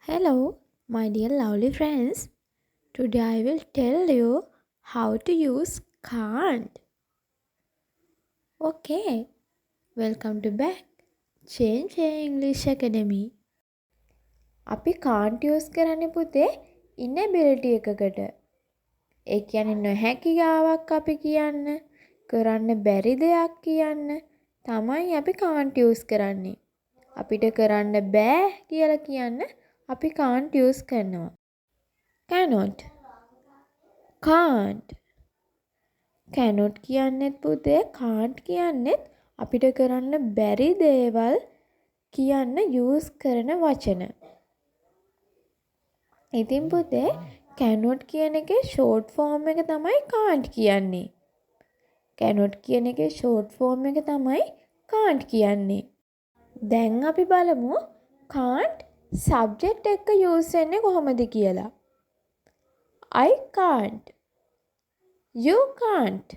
Hello, my dear lovely friends. Today I will tell you how to use can't. Okay, welcome to back. Change English Academy. අපි can't use කරන්නේ පුතේ inability එකකට. ඒ කියන්නේ නොහැකියාවක් අපි කියන්න, කරන්න බැරි දෙයක් කියන්න තමයි අපි can't use කරන්නේ. අපිට කරන්න බෑ කියලා කියන්න අපි can't use කරනවා. cannot can't cannot කියන්නෙත් පුතේ can't කියන්නෙත් අපිට කරන්න බැරි දේවල් කියන්න use කරන වචන. ඉතින් පුතේ cannot කියන එකේ short form එක තමයි can't කියන්නේ. cannot කියන එකේ short form එක තමයි can't කියන්නේ. දැන් අපි බලමු can't subject එක use වෙන්නේ කොහොමද කියලා. I can't. You can't.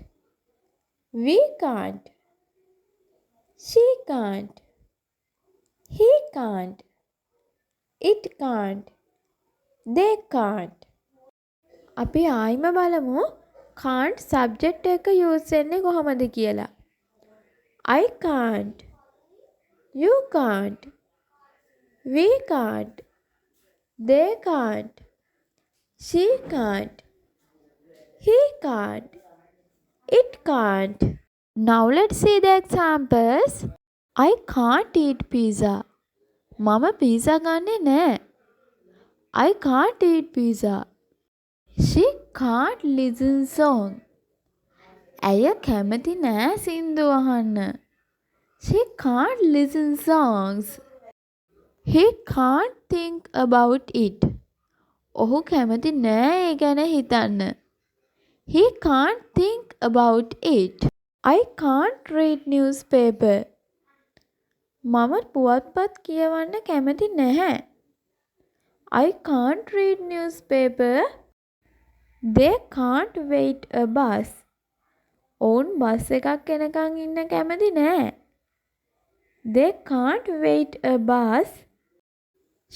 We can't. She can't. He can't. It can't. They can't. අපි ආයිම බලමු can't subject එක use වෙන්නේ කොහොමද කියලා. I can't. You can't. We can't. They can't. She can't. He can't. It can't. Now let's see the examples. I can't eat pizza. මම pizza ගන්නෙ නෑ. I can't eat pizza. She can't listen song. ඇය කැමති නෑ සින්දු අහන්න. She can't listen songs. He can't think about it. ඔහු කැමති නෑ ඒ ගැන හිතන්න. He can't think about it. I can't read newspaper. මම පුවත්පත් කියවන්න කැමති නැහැ. I can't read newspaper. They can't wait a bus. ඔවුන් බස් එකක් එනකන් ඉන්න කැමති නෑ. They can't wait a bus.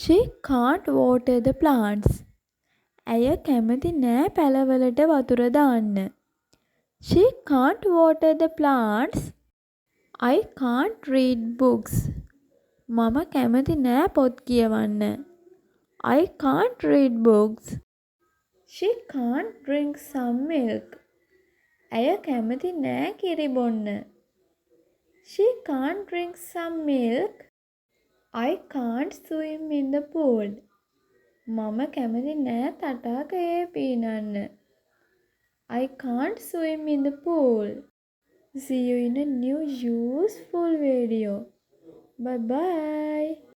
She can't water the plants. ඇය කැමති නෑ පැලවලට වතුර දාන්න. She can't water the plants. I can't read books. මම කැමති නෑ පොත් කියවන්න. I can't read books. She can't drink some milk. ඇය කැමති නෑ කිරි බොන්න. She can't drink some milk. I can't swim in the pool. මම කැමති නෑ තටාකයේ පීනන්න. I can't swim in the pool. See you in a new useful video. Bye bye.